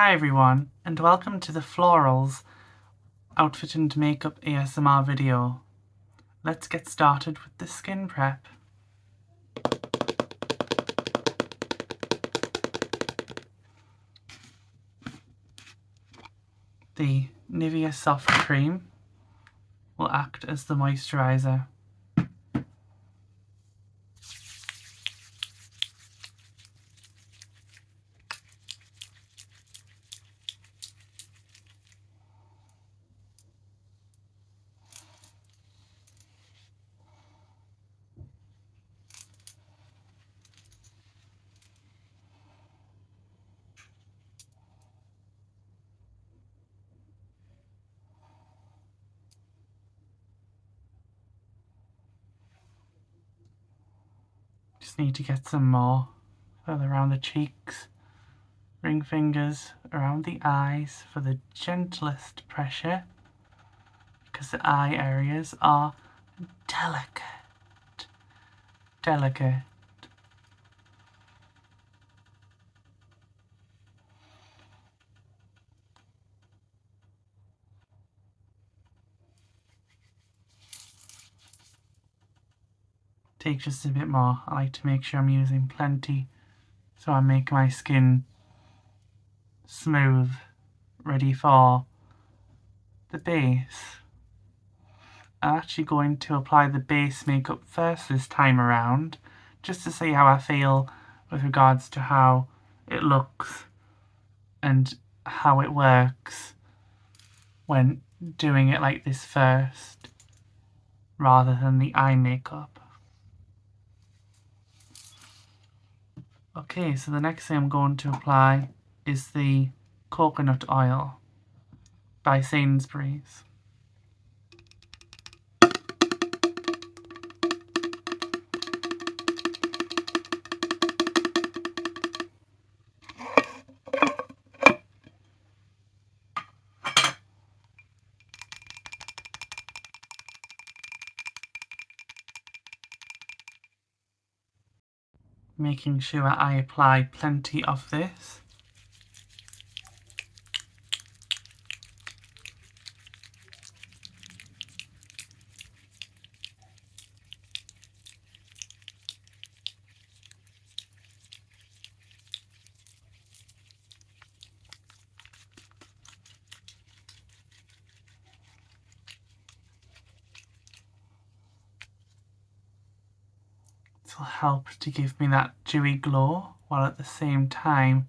Hi everyone, and welcome to the Florals Outfit and Makeup ASMR video. Let's get started with the skin prep. The Nivea Soft Cream will act as the moisturiser. Just need to get some more further around the cheeks, ring fingers around the eyes for the gentlest pressure, because the eye areas are delicate. Take just a bit more. I like to make sure I'm using plenty so I make my skin smooth, ready for the base. I'm actually going to apply the base makeup first this time around, just to see how I feel with regards to how it looks and how it works when doing it like this first, rather than the eye makeup. Okay, so the next thing I'm going to apply is the coconut oil by Sainsbury's. Making sure I apply plenty of this. This will help to give me that dewy glow, while at the same time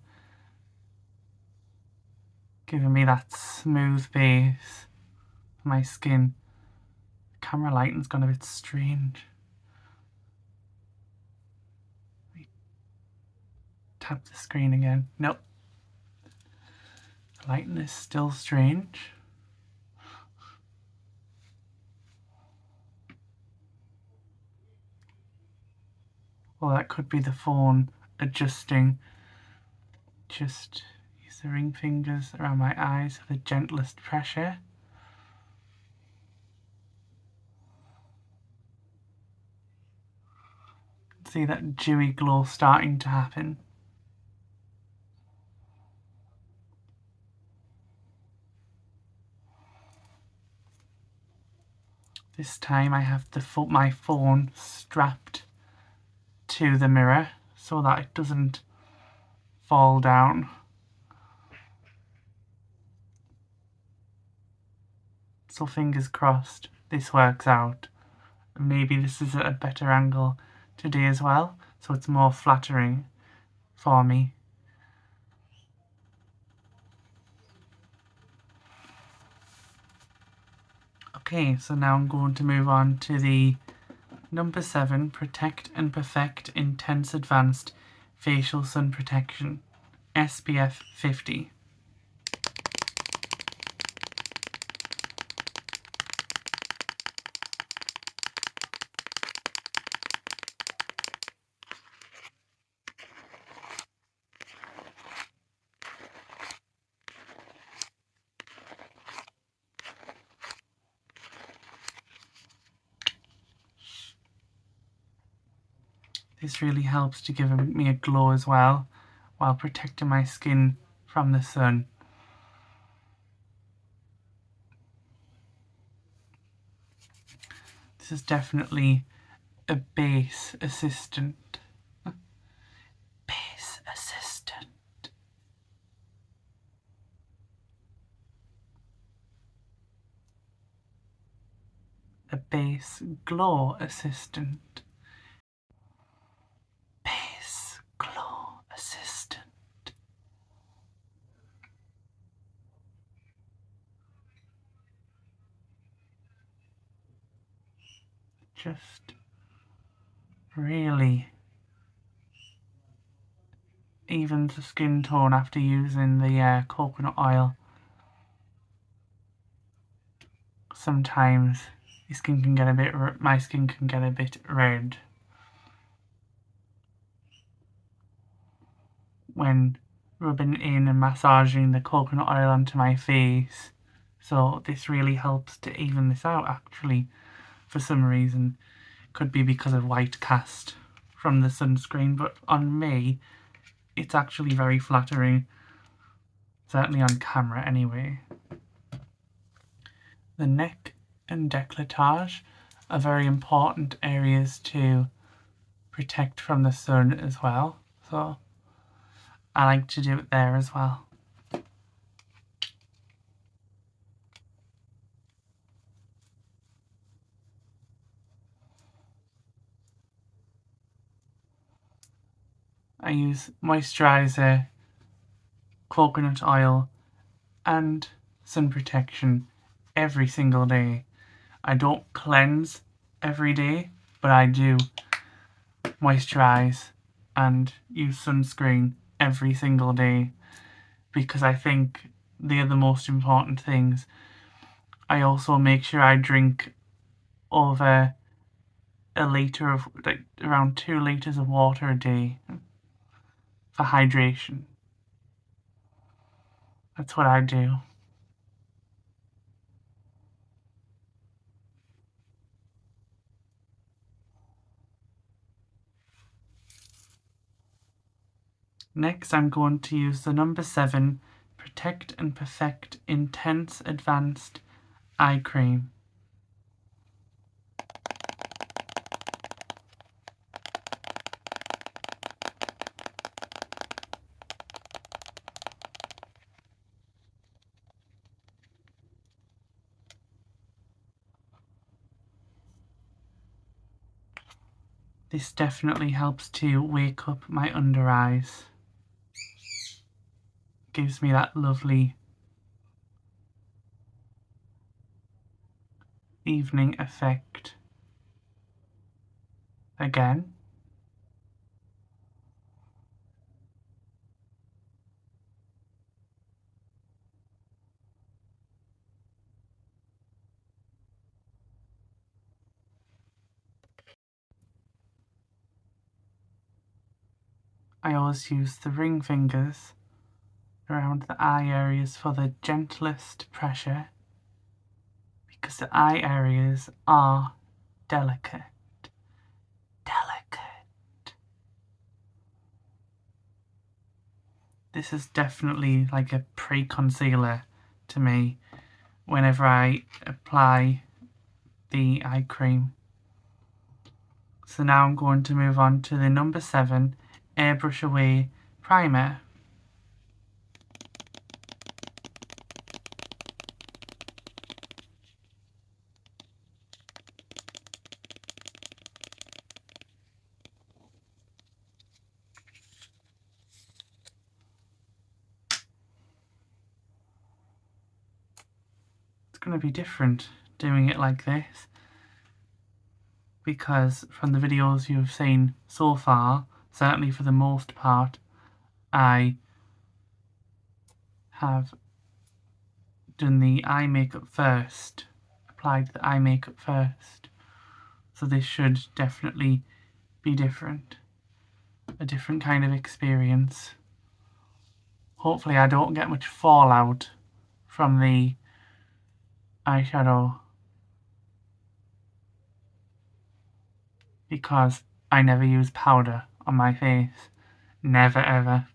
giving me that smooth base for my skin. The camera lighting's gone a bit strange. Tap the screen again. Nope. The lighting is still strange. Well, that could be the phone adjusting. Just use the ring fingers around my eyes for the gentlest pressure. See that dewy glow starting to happen. This time I have my phone strapped to the mirror so that it doesn't fall down. So fingers crossed this works out. Maybe this is at a better angle today as well, so it's more flattering for me. Okay, so now I'm going to move on to the number 7 Protect and Perfect Intense Advanced Facial Sun Protection, SPF 50. This really helps to give me a glow as well, while protecting my skin from the sun. This is definitely a base assistant. Base assistant. A base glow assistant. Base glow assistant. Just really evens the skin tone after using the coconut oil. Sometimes my skin can get a bit red when rubbing in and massaging the coconut oil onto my face. So this really helps to even this out actually, for some reason. Could be because of white cast from the sunscreen, but on me it's actually very flattering, certainly on camera anyway. The neck and décolletage are very important areas to protect from the sun as well, so I like to do it there as well. I use moisturiser, coconut oil and sun protection every single day. I don't cleanse every day, but I do moisturise and use sunscreen every single day because I think they are the most important things. I also make sure I drink over a litre of, like, around 2 litres of water a day for hydration. That's what I do. Next, I'm going to use the number 7 Protect and Perfect Intense Advanced Eye Cream. This definitely helps to wake up my under eyes. Gives me that lovely evening effect. Again. I always use the ring fingers around the eye areas for the gentlest pressure because the eye areas are delicate. This is definitely like a pre-concealer to me whenever I apply the eye cream. So now I'm going to move on to the number 7 Airbrush Away Primer. It's going to be different doing it like this because from the videos you've seen so far, certainly for the most part, I have done the eye makeup first, applied the eye makeup first. So this should definitely be different, a different kind of experience. Hopefully I don't get much fallout from the eyeshadow because I never use powder on my face. Never ever.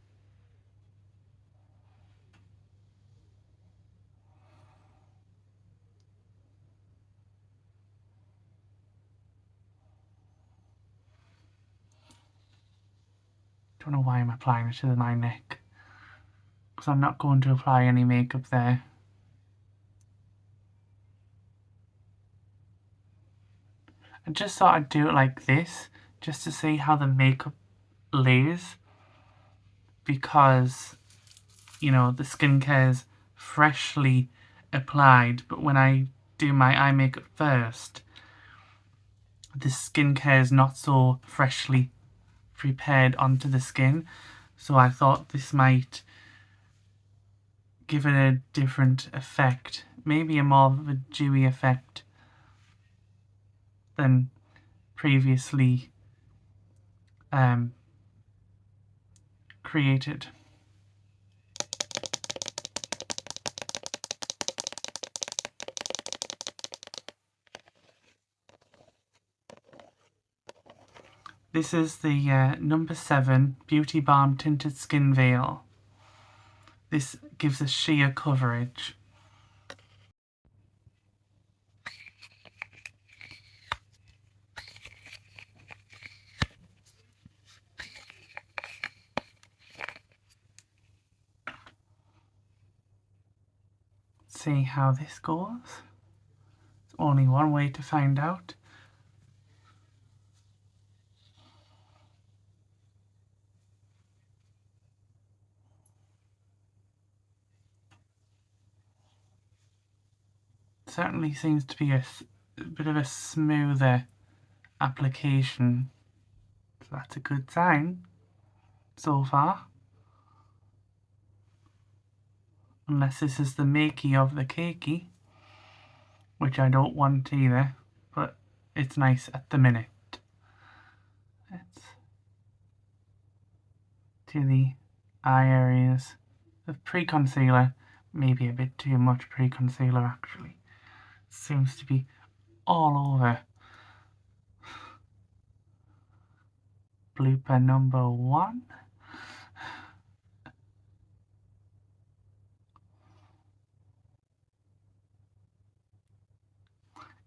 Don't know why I'm applying it to my neck, because I'm not going to apply any makeup there. I just thought I'd do it like this, just to see how the makeup lays, because, you know, the skincare is freshly applied, but when I do my eye makeup first, the skincare is not so freshly prepared onto the skin, so I thought this might give it a different effect, maybe a more of a dewy effect than previously created. This is the number 7 Beauty Balm Tinted Skin Veil. This gives a sheer coverage. See how this goes. There's only one way to find out. Certainly seems to be a bit of a smoother application, so that's a good sign so far. Unless this is the makey of the cakey, which I don't want either, but it's nice at the minute. Let's do the eye areas of pre-concealer. Maybe a bit too much pre-concealer actually. Seems to be all over. Blooper number 1.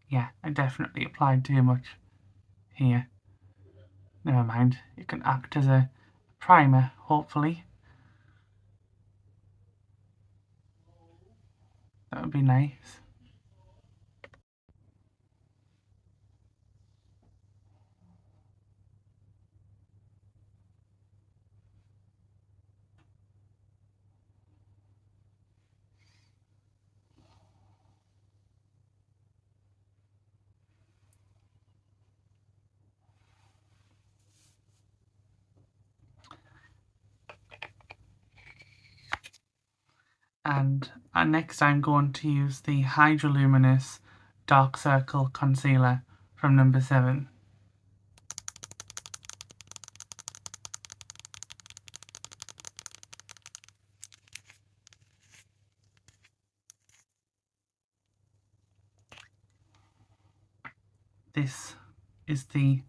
Yeah, I definitely applied too much here. Never mind, it can act as a primer, hopefully. That would be nice. And next I'm going to use the Hydroluminous Dark Circle Concealer from number 7. This is the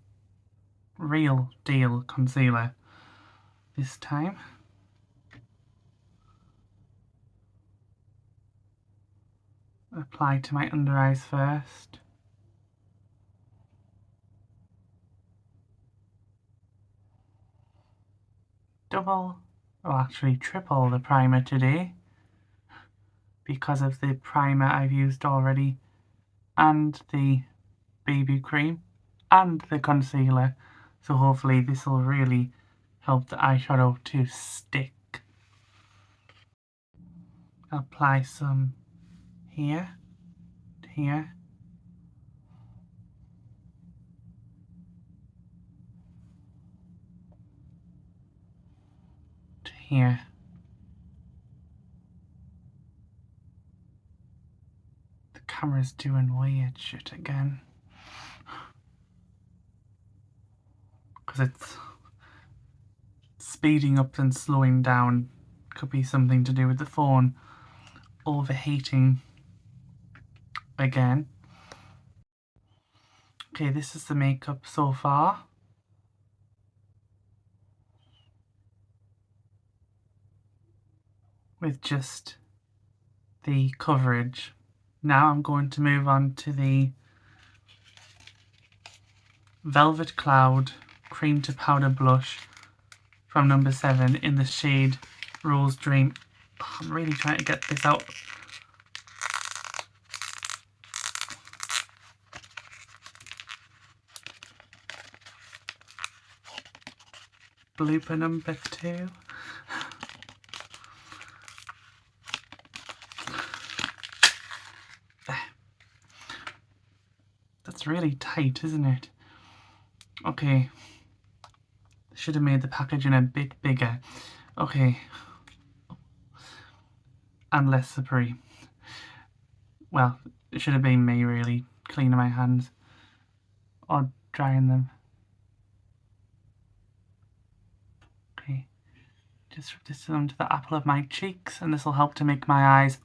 real deal concealer this time. Apply to my under eyes first. Double, or actually triple the primer today, because of the primer I've used already, and the BB cream, and the concealer. So hopefully this will really help the eyeshadow to stick. Apply some here, here, to here. The camera's doing weird shit again, because it's speeding up and slowing down. Could be something to do with the phone overheating again. Okay, this is the makeup so far. With just the coverage. Now I'm going to move on to the Velvet Cloud Cream to Powder Blush from number 7 in the shade Rose Dream. Oh, I'm really trying to get this out. Blooper number 2. That's really tight, isn't it? Okay. Should have made the packaging a bit bigger. Okay. And less slippery. Well, it should have been me really cleaning my hands or drying them. Okay. Just rub this onto the apple of my cheeks, and this will help to make my eyes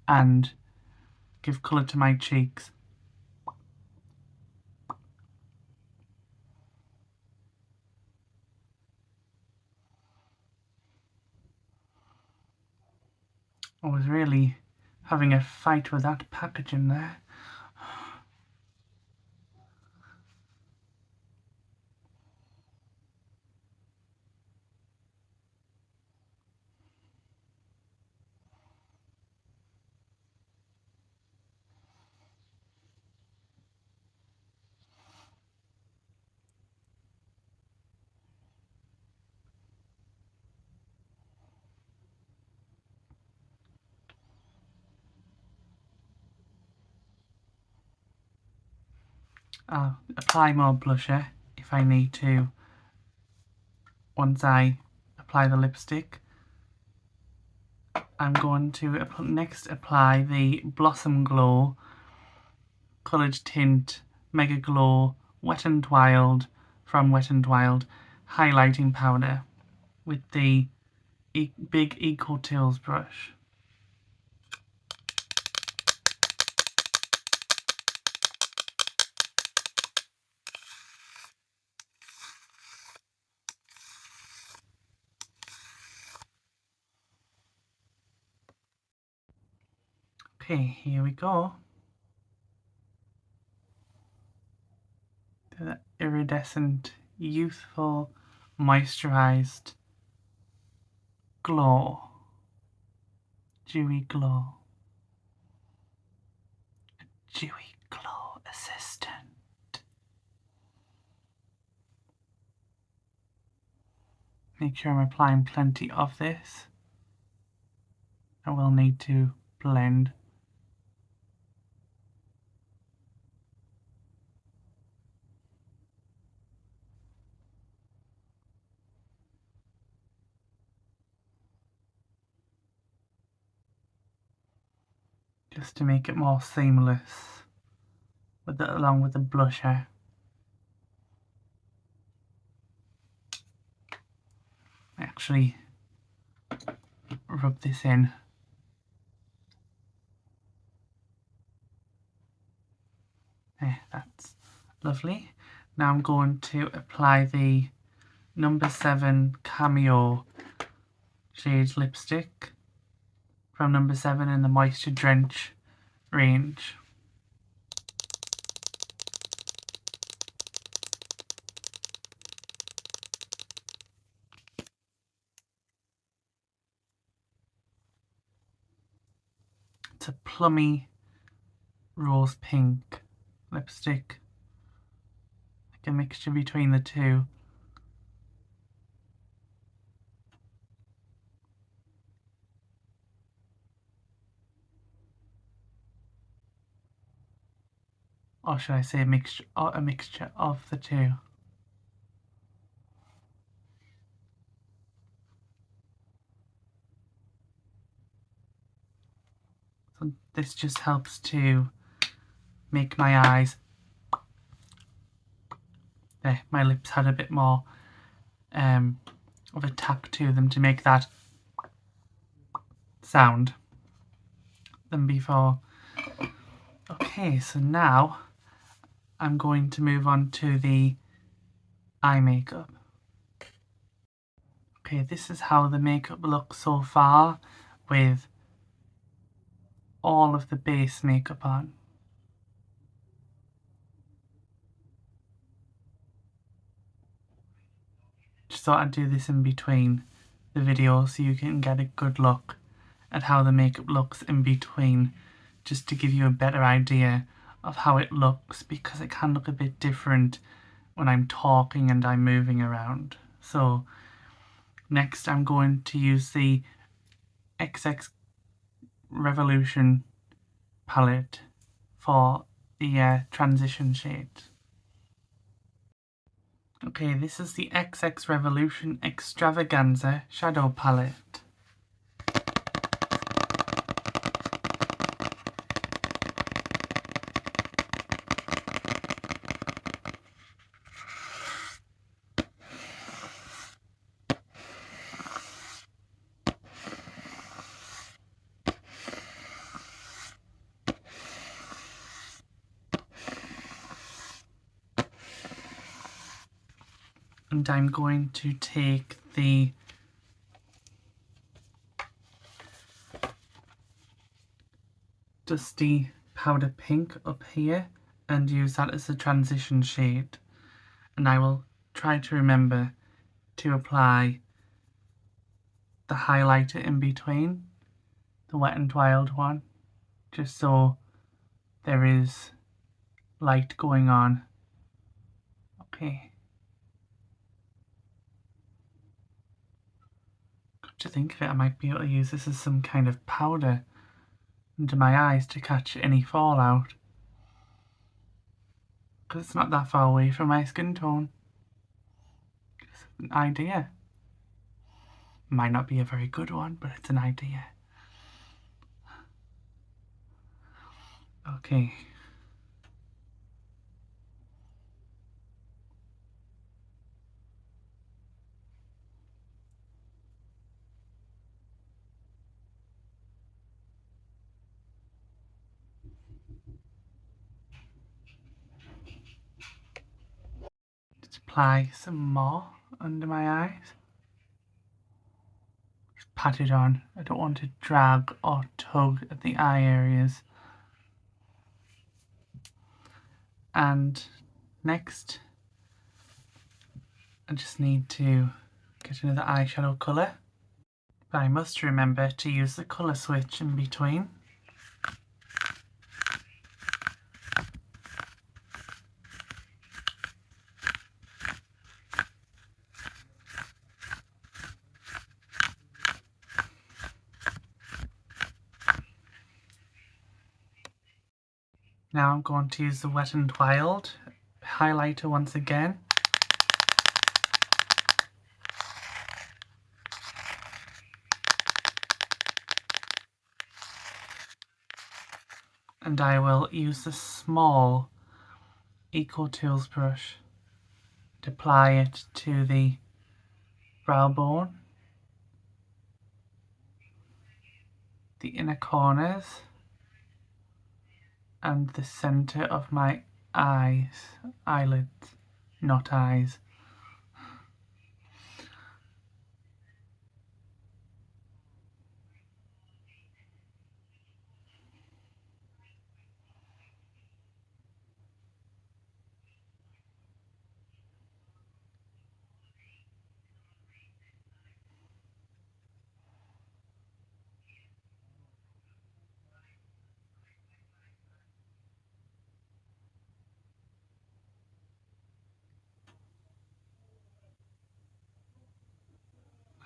and give colour to my cheeks. I was really having a fight with that packaging there. I'll apply more blusher if I need to once I apply the lipstick. I'm going to next apply the Blossom Glow Coloured Tint Mega Glow Wet n Wild from Wet n Wild highlighting powder with the big Eco Tools brush. Okay, here we go. The iridescent, youthful, moisturized glow. Dewy glow. Dewy glow assistant. Make sure I'm applying plenty of this. I will need to blend. Just to make it more seamless along with the blusher. I actually rub this in. There, that's lovely. Now I'm going to apply the number 7 Cameo shade lipstick from number 7 in the Moisture Drench range. It's a plummy rose pink lipstick, like a mixture between the two. Or should I say a mixture of the two? So this just helps to make my eyes, there, my lips had a bit more of a tack to them to make that sound than before. Okay, so now I'm going to move on to the eye makeup. Okay, this is how the makeup looks so far with all of the base makeup on. thought I'd do this in between the video so you can get a good look at how the makeup looks in between, just to give you a better idea of how it looks, because it can look a bit different when I'm talking and I'm moving around. So next I'm going to use the XX Revolution palette for the transition shades. Okay, this is the XX Revolution Extravaganza shadow palette. And I'm going to take the dusty powder pink up here and use that as a transition shade. And I will try to remember to apply the highlighter in between, the Wet and Wild one, just so there is light going on. Okay. To think of it, I might be able to use this as some kind of powder under my eyes to catch any fallout, because it's not that far away from my skin tone. It's an idea. Might not be a very good one, but it's an idea. Okay. Just apply some more under my eyes. Just pat it on. I don't want to drag or tug at the eye areas. And next, I just need to get another eyeshadow colour. But I must remember to use the colour switch in between. Now I'm going to use the Wet and Wild highlighter once again. And I will use the small Eco Tools brush to apply it to the brow bone, the inner corners, and the centre of my eyelids, not eyes.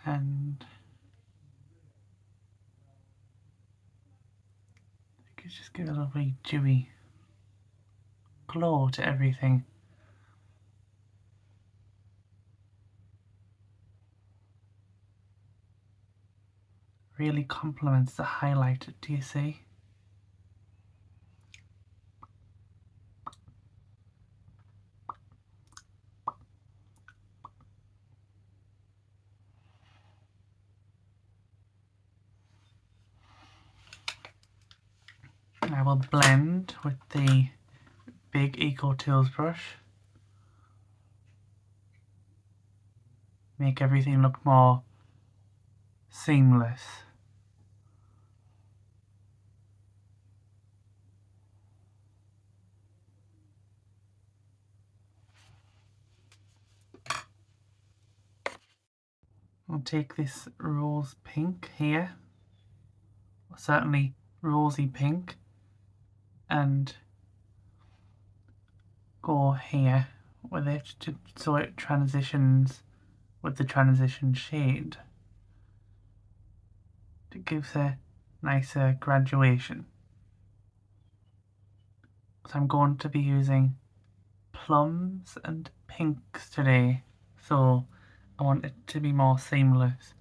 And I could just give a lovely dewy glow to everything. Really complements the highlighter, do you see? I will blend with the big Eco Tools brush. Make everything look more seamless. I'll take this rose pink here, or certainly rosy pink, and go here with it so it transitions with the transition shade. It gives a nicer graduation. So I'm going to be using plums and pinks today, so I want it to be more seamless.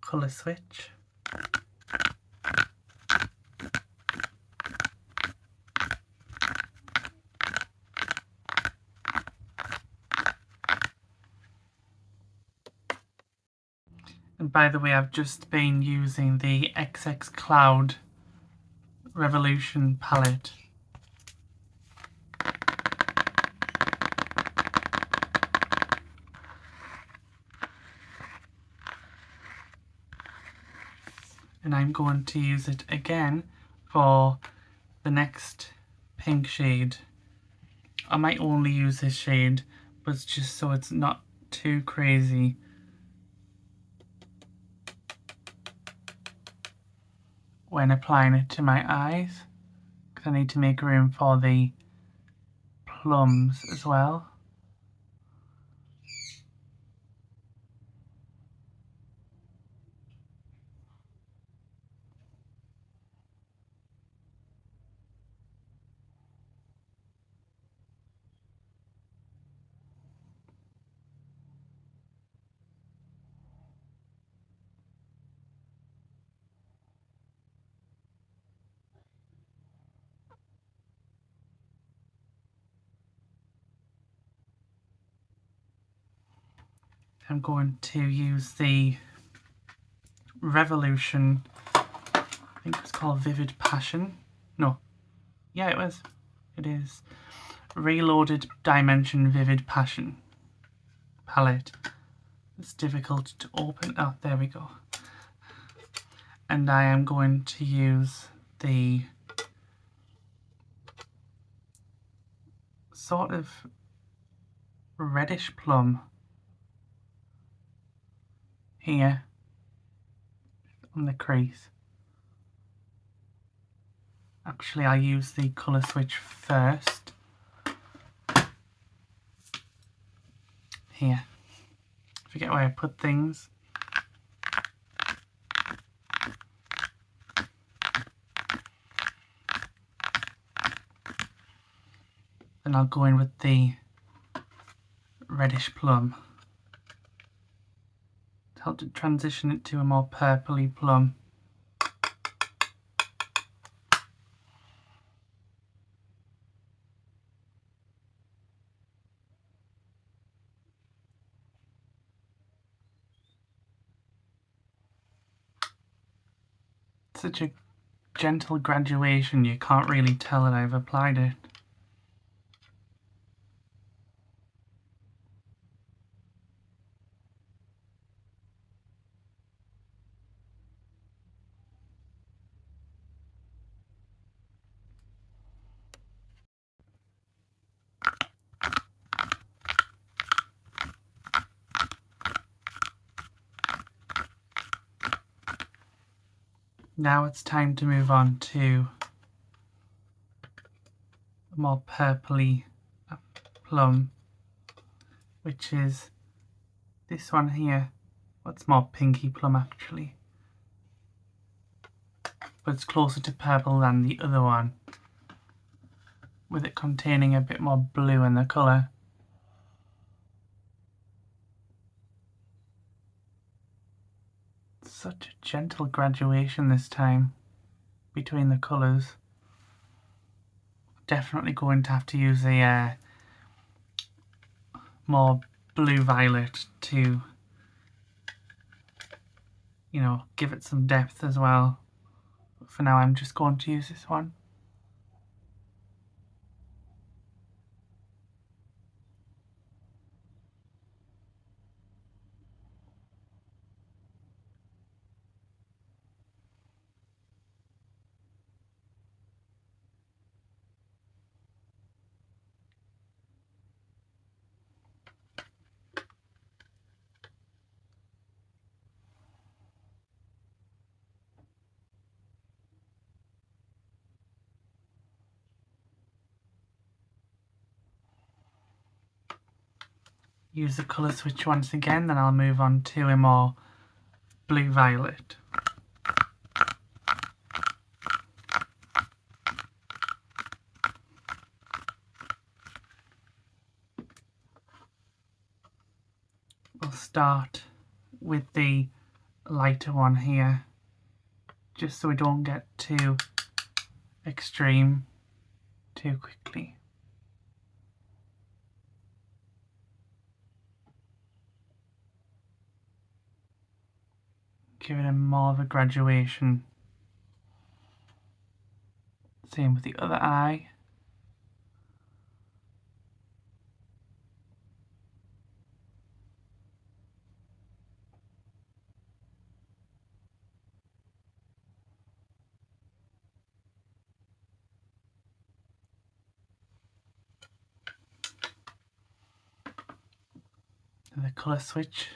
Colour switch. And by the way, I've just been using the XX Cloud Revolution palette. And I'm going to use it again for the next pink shade. I might only use this shade, but it's just so it's not too crazy. When applying it to my eyes, because I need to make room for the plums as well. I'm going to use the Revolution, I think it's called Vivid Passion. No, yeah, it was. It is Reloaded Dimension Vivid Passion palette. It's difficult to open. Oh, there we go. And I am going to use the sort of reddish plum here on the crease. Actually, I use the colour switch first. Here. Forget where I put things. Then I'll go in with the reddish plum to help to transition it to a more purpley plum. Such a gentle graduation, you can't really tell that I've applied it. Now it's time to move on to a more purpley plum, which is this one here. What's more pinky plum actually, but it's closer to purple than the other one, with it containing a bit more blue in the colour. Such a gentle graduation this time between the colours. Definitely going to have to use a more blue-violet to, you know, give it some depth as well. But for now I'm just going to use this one. Use the colour switch once again, then I'll move on to a more blue-violet. We'll start with the lighter one here, just so we don't get too extreme too quickly. Give it a more of a graduation. Same with the other eye. And the colour switch.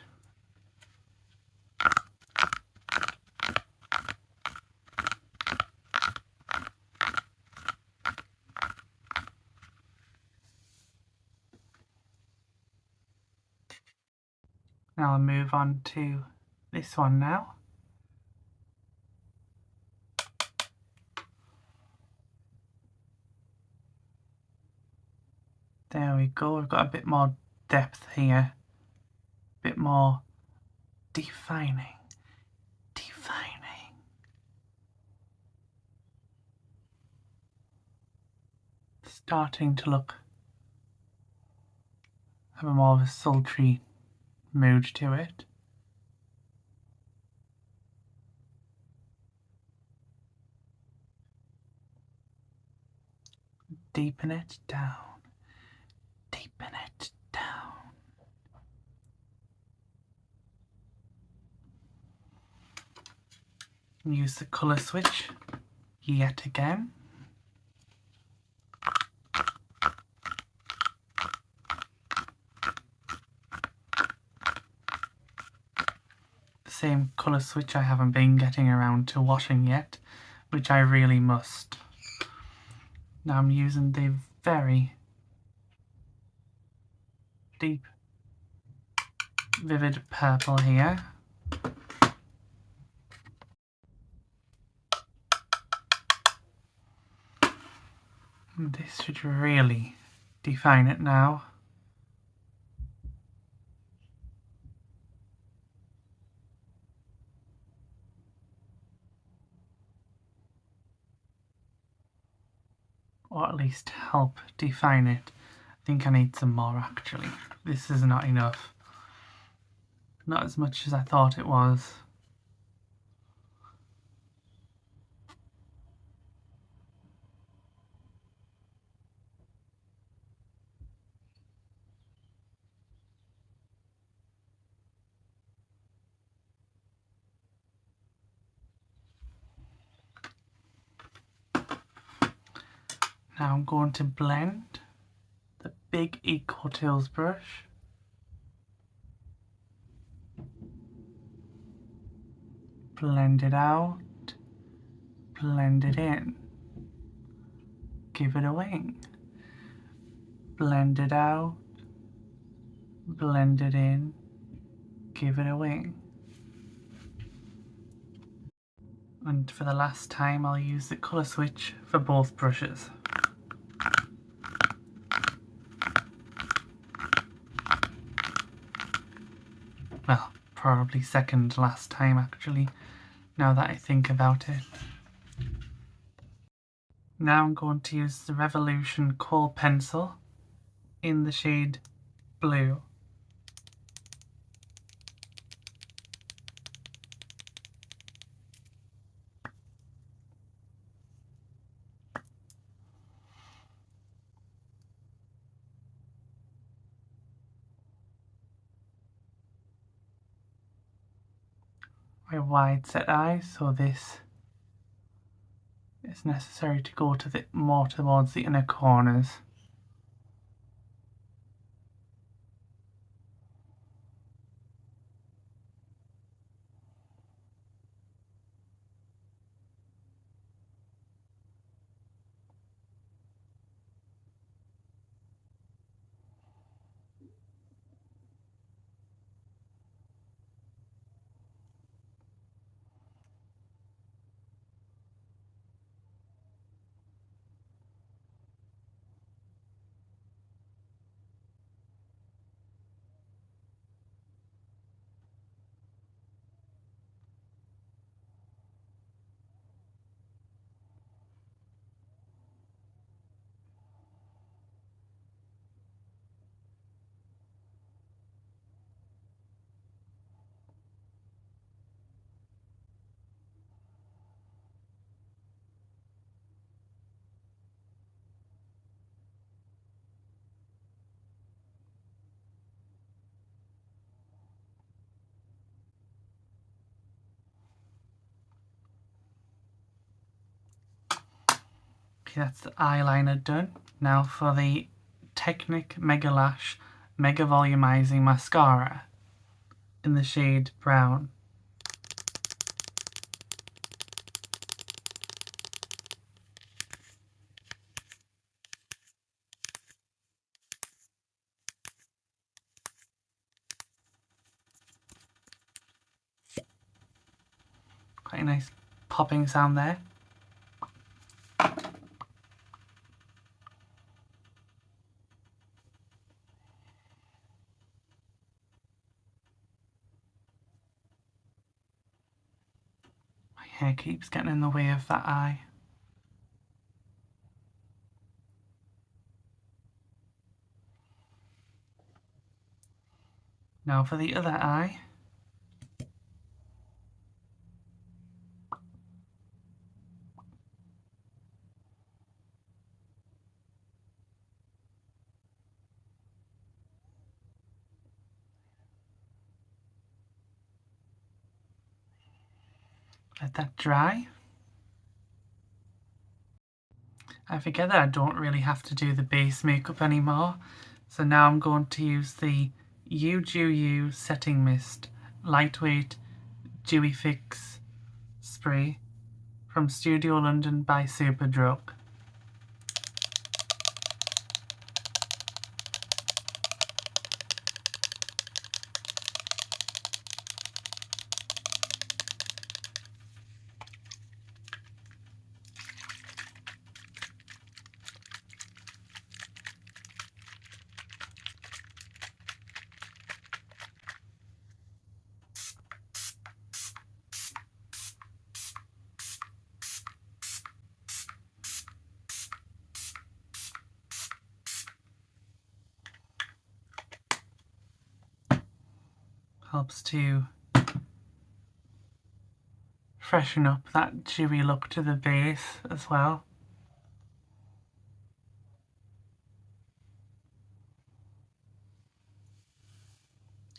Now I'll move on to this one now. There we go, we've got a bit more depth here, a bit more defining. Starting to have a more of a sultry mood to it. Deepen it down. Deepen it down. Use the colour switch yet again. Same colour switch I haven't been getting around to washing yet, which I really must. Now I'm using the very deep, vivid purple here. And this should really define it now. Or at least help define it. I think I need some more actually. This is not enough. Not as much as I thought it was. Now I'm going to blend the big Eco Tools brush. Blend it out, blend it in, give it a wing. Blend it out, blend it in, give it a wing. And for the last time I'll use the colour switch for both brushes. Well, probably second last time actually, now that I think about it. Now I'm going to use the Revolution Kohl pencil in the shade Blue. My wide set eye, so this is necessary to go to the more towards the inner corners. Okay, that's the eyeliner done. Now for the Technic Mega Lash Mega Volumizing Mascara in the shade Brown. Quite a nice popping sound there. My hair keeps getting in the way of that eye. Now for the other eye. Let that dry. I forget that I don't really have to do the base makeup anymore. So now I'm going to use the You Setting Mist Lightweight Dewy Fix Spray from Studio London by Superdrug. Helps to freshen up that dewy look to the base as well.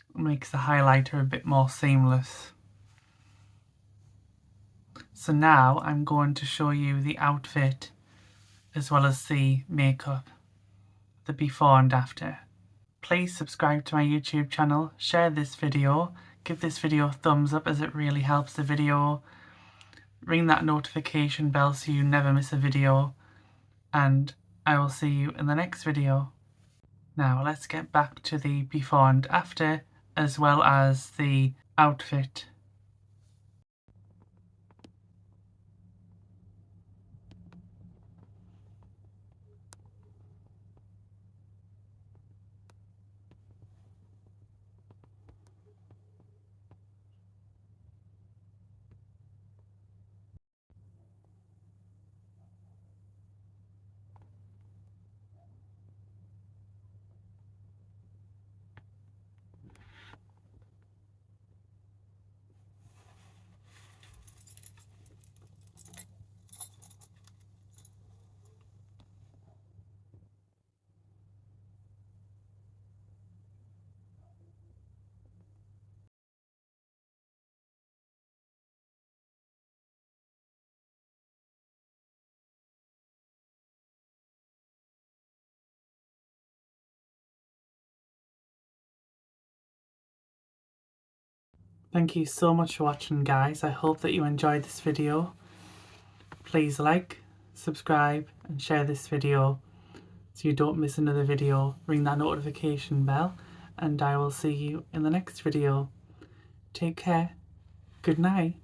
It makes the highlighter a bit more seamless. So now I'm going to show you the outfit as well as the makeup, the before and after. Please subscribe to my YouTube channel, share this video, give this video a thumbs up as it really helps the video, ring that notification bell so you never miss a video, and I will see you in the next video. Now let's get back to the before and after as well as the outfit. Thank you so much for watching, guys. I hope that you enjoyed this video. Please like, subscribe and share this video so you don't miss another video. Ring that notification bell and I will see you in the next video. Take care. Good night.